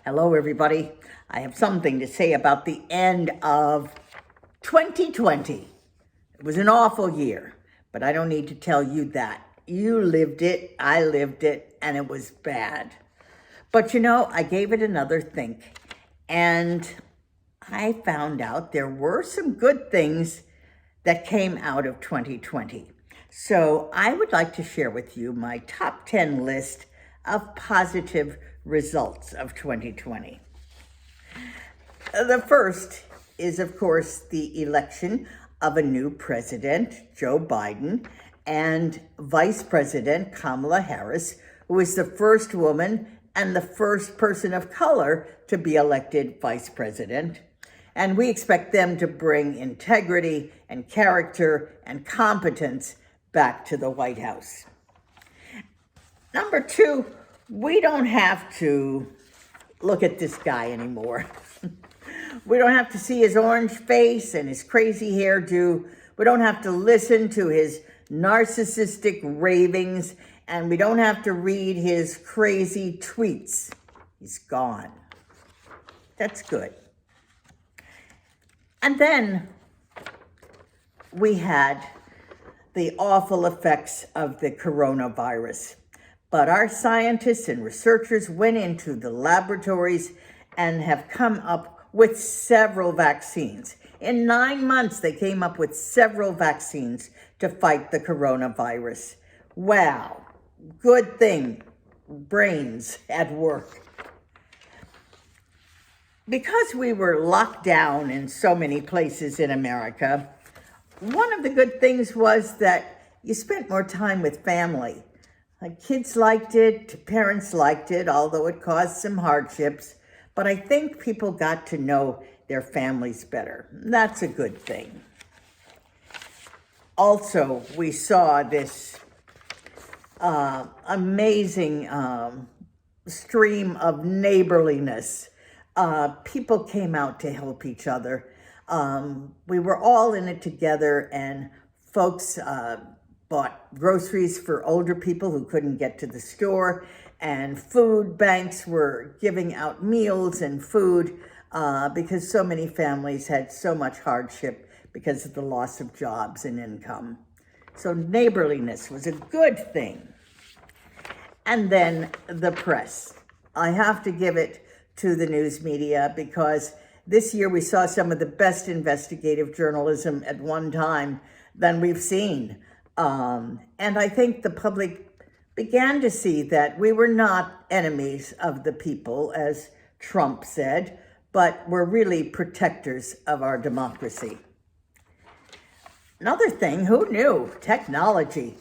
Hello, everybody. I have something to say about the end of 2020. It was an awful year, but I don't need to tell you that. You lived it, I lived it, and it was bad. But I gave it another think, and I found out there were some good things that came out of 2020. So I would like to share with you my top 10 list of positive results of 2020. The first is, of course, the election of a new president, Joe Biden, and Vice President Kamala Harris, who is the first woman and the first person of color to be elected vice president. And we expect them to bring integrity and character and competence back to the White House. Number two, we don't have to look at this guy anymore. We don't have to see his orange face and his crazy hairdo. We don't have to listen to his narcissistic ravings, and we don't have to read his crazy tweets. He's gone. That's good. And then we had the awful effects of the coronavirus. But our scientists and researchers went into the laboratories and have come up with several vaccines. In 9 months, they came up with several vaccines to fight the coronavirus. Wow, good thing, brains at work. Because we were locked down in so many places in America, one of the good things was that you spent more time with family. Kids liked it, parents liked it, although it caused some hardships. But I think people got to know their families better. That's a good thing. Also, we saw this amazing stream of neighborliness. People came out to help each other. We were all in it together, and folks bought groceries for older people who couldn't get to the store, and food banks were giving out meals and food because so many families had so much hardship because of the loss of jobs and income. So neighborliness was a good thing. And then the press. I have to give it to the news media because this year we saw some of the best investigative journalism at one time than we've seen. And I think the public began to see that we were not enemies of the people, as Trump said, but we're really protectors of our democracy. Another thing, who knew? Technology.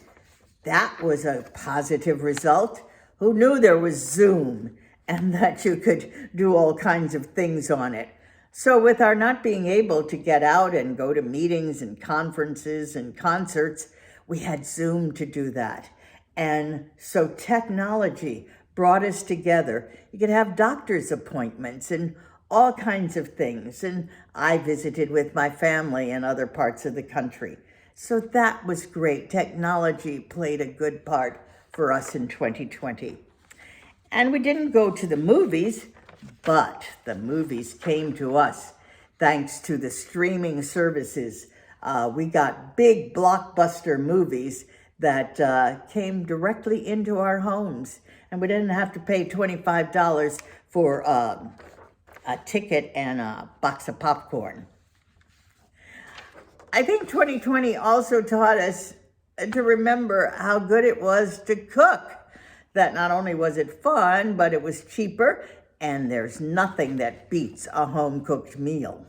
That was a positive result. Who knew there was Zoom and that you could do all kinds of things on it? So with our not being able to get out and go to meetings and conferences and concerts, we had Zoom to do that. And so technology brought us together. You could have doctor's appointments and all kinds of things. And I visited with my family in other parts of the country. So that was great. Technology played a good part for us in 2020. And we didn't go to the movies, but the movies came to us thanks to the streaming services. We got big blockbuster movies that came directly into our homes, and we didn't have to pay $25 for a ticket and a box of popcorn. I think 2020 also taught us to remember how good it was to cook. That not only was it fun, but it was cheaper, and there's nothing that beats a home-cooked meal.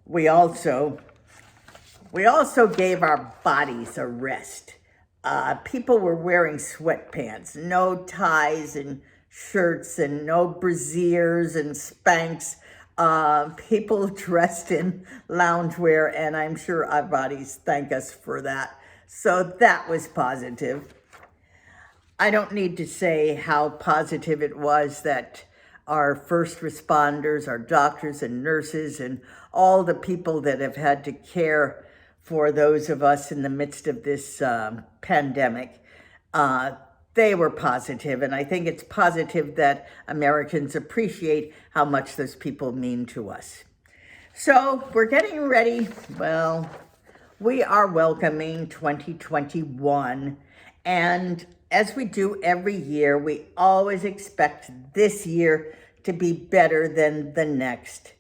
We also gave our bodies a rest. People were wearing sweatpants, no ties and shirts, and no brassieres and Spanx. People dressed in loungewear, and I'm sure our bodies thank us for that. So that was positive. I don't need to say how positive it was that our first responders, our doctors and nurses, and all the people that have had to care for those of us in the midst of this pandemic, they were positive, and I think it's positive that Americans appreciate how much those people mean to us. So we're getting ready. Well, we are welcoming 2021, and as we do every year, we always expect this year to be better than the next.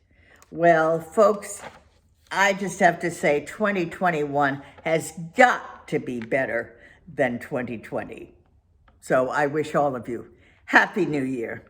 Well, folks, I just have to say 2021 has got to be better than 2020. So I wish all of you Happy New Year.